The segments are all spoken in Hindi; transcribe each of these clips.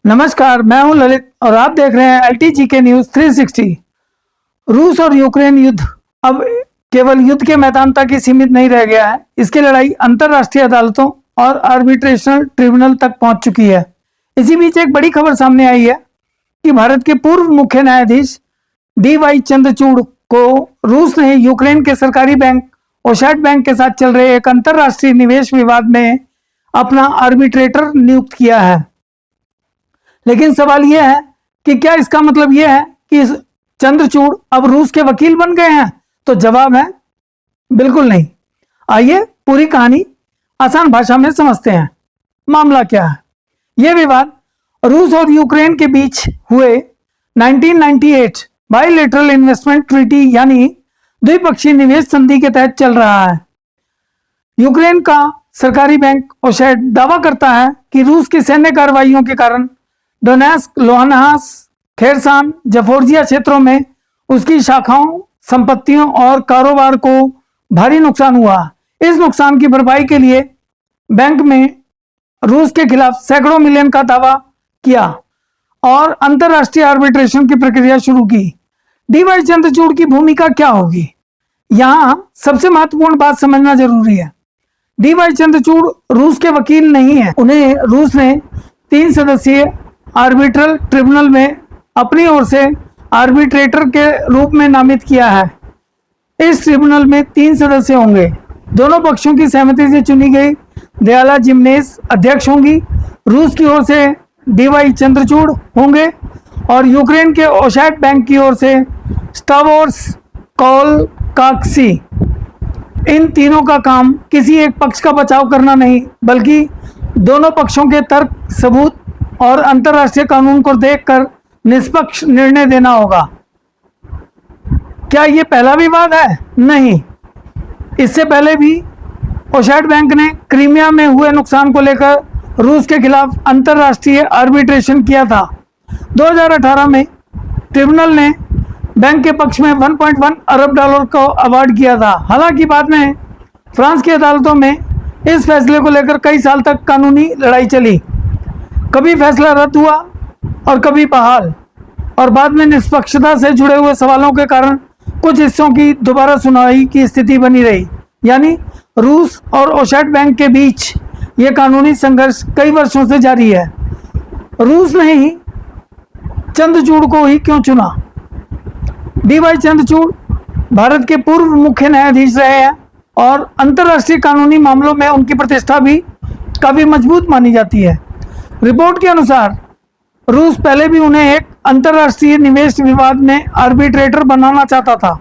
नमस्कार, मैं हूं ललित और आप देख रहे हैं LTG के न्यूज 360। रूस और यूक्रेन युद्ध अब केवल युद्ध के मैदान तक ही सीमित नहीं रह गया है। इसकी लड़ाई अंतर्राष्ट्रीय अदालतों और आर्बिट्रेशनल ट्रिब्यूनल तक पहुंच चुकी है। इसी बीच एक बड़ी खबर सामने आई है कि भारत के पूर्व मुख्य न्यायाधीश DY चंद्रचूड़ को रूस ने यूक्रेन के सरकारी बैंक ओशाट बैंक के साथ चल रहे एक अंतर्राष्ट्रीय निवेश विवाद में अपना आर्बिट्रेटर नियुक्त किया है। लेकिन सवाल यह है कि क्या इसका मतलब यह है कि चंद्रचूड़ अब रूस के वकील बन गए हैं? तो जवाब है बिल्कुल नहीं। आइए पूरी कहानी आसान भाषा में समझते हैं। मामला क्या है? यह विवाद रूस और यूक्रेन के बीच हुए 1998 बायलैटरल इन्वेस्टमेंट ट्रीटी यानी द्विपक्षीय निवेश संधि के तहत चल रहा है। यूक्रेन का सरकारी बैंक ओशाट दावा करता है कि रूस की सैन्य कार्रवाइयों के कारण डोनेस्क, लुहान्स्क, खेरसान, जफोर्जिया क्षेत्रों में उसकी शाखाओं, संपत्तियों और कारोबार को भारी नुकसान हुआ। इस नुकसान की भरपाई के लिए बैंक में रूस के खिलाफ सैकड़ों मिलियन का दावा किया और अंतर्राष्ट्रीय आर्बिट्रेशन की प्रक्रिया शुरू की। DY चंद्रचूड़ की भूमिका क्या होगी? यहां सबसे महत्वपूर्ण बात समझना जरूरी है। DY चंद्रचूड़ रूस के वकील नहीं है। उन्हें रूस ने 3 सदस्यीय आर्बिट्रल ट्रिब्यूनल में अपनी ओर से आर्बिट्रेटर के रूप में नामित किया है। इस ट्रिब्यूनल में 3 सदस्य होंगे। दोनों पक्षों की सहमति से चुनी गई दयाला जिमनेस अध्यक्ष होंगी। रूस की ओर से DY चंद्रचूड़ होंगे और यूक्रेन के ओशाट बैंक की ओर से स्टावोर्स कोलकाक्सी। इन तीनों का काम किसी एक पक्ष का बचाव करना नहीं, बल्कि दोनों पक्षों के तर्क, सबूत और अंतर्राष्ट्रीय कानून को देखकर निष्पक्ष निर्णय देना होगा। क्या यह पहला विवाद है? नहीं। इससे पहले भी ओशाट बैंक ने क्रीमिया में हुए नुकसान को लेकर रूस के खिलाफ अंतर्राष्ट्रीय आर्बिट्रेशन किया था। 2018 में ट्रिब्यूनल ने बैंक के पक्ष में $1.1 अरब को अवार्ड किया था। हालांकि बाद में फ्रांस की अदालतों में इस फैसले को लेकर कई साल तक कानूनी लड़ाई चली। कभी फैसला रद्द हुआ और कभी बहाल, और बाद में निष्पक्षता से जुड़े हुए सवालों के कारण कुछ हिस्सों की दोबारा सुनवाई की स्थिति बनी रही। यानी रूस और ओशाट बैंक के बीच ये कानूनी संघर्ष कई वर्षों से जारी है। रूस ने ही चंद्रचूड़ को ही क्यों चुना? DY चंद्रचूड़ भारत के पूर्व मुख्य न्यायाधीश रहे हैं और अंतर्राष्ट्रीय कानूनी मामलों में उनकी प्रतिष्ठा भी काफी मजबूत मानी जाती है। रिपोर्ट के अनुसार रूस पहले भी उन्हें एक अंतर्राष्ट्रीय निवेश विवाद में आर्बिट्रेटर बनाना चाहता था,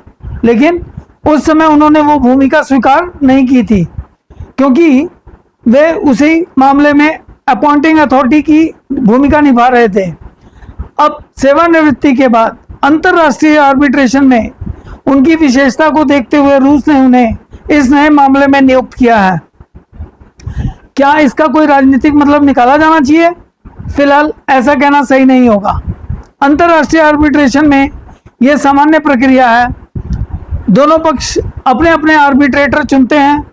लेकिन उस समय उन्होंने वो भूमिका स्वीकार नहीं की थी, क्योंकि वे उसी मामले में अपॉइंटिंग अथॉरिटी की भूमिका निभा रहे थे। अब सेवानिवृत्ति के बाद अंतर्राष्ट्रीय आर्बिट्रेशन में उनकी विशेषता को देखते हुए रूस ने उन्हें इस नए मामले में नियुक्त किया है। क्या इसका कोई राजनीतिक मतलब निकाला जाना चाहिए? फिलहाल ऐसा कहना सही नहीं होगा। अंतर्राष्ट्रीय आर्बिट्रेशन में यह सामान्य प्रक्रिया है। दोनों पक्ष अपने अपने आर्बिट्रेटर चुनते हैं।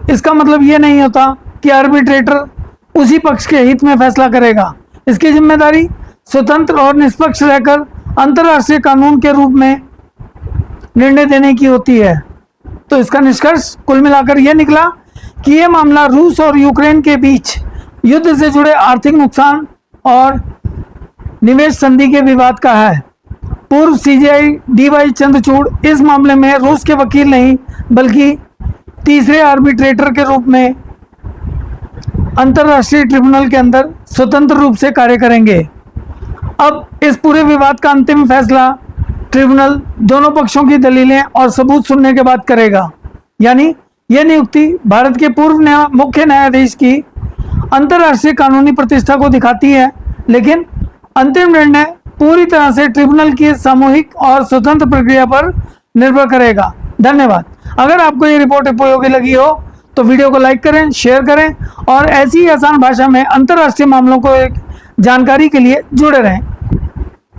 इसका मतलब यह नहीं होता कि आर्बिट्रेटर उसी पक्ष के हित में फैसला करेगा। इसकी जिम्मेदारी स्वतंत्र और निष्पक्ष रहकर अंतर्राष्ट्रीय कानून के रूप में निर्णय देने की होती है। तो इसका निष्कर्ष कुल मिलाकर यह निकला कि यह मामला रूस और यूक्रेन के बीच युद्ध से जुड़े आर्थिक नुकसान और निवेश संधि के विवाद का है। पूर्व CJI DY चंद्रचूड़ इस मामले में रूस के वकील नहीं, बल्कि तीसरे आर्बिट्रेटर के रूप में अंतर्राष्ट्रीय ट्रिब्यूनल के अंदर स्वतंत्र रूप से कार्य करेंगे। अब इस पूरे विवाद का अंतिम फैसला ट्रिब्यूनल दोनों पक्षों की दलीलें और सबूत सुनने के बाद करेगा। यानी यह नियुक्ति भारत के पूर्व मुख्य न्यायाधीश की अंतर्राष्ट्रीय कानूनी प्रतिष्ठा को दिखाती है, लेकिन अंतिम निर्णय पूरी तरह से ट्रिब्यूनल की सामूहिक और स्वतंत्र प्रक्रिया पर निर्भर करेगा। धन्यवाद। अगर आपको ये रिपोर्ट उपयोगी लगी हो तो वीडियो को लाइक करें, शेयर करें और ऐसी ही आसान भाषा में अंतर्राष्ट्रीय मामलों को एक जानकारी के लिए जुड़े रहें।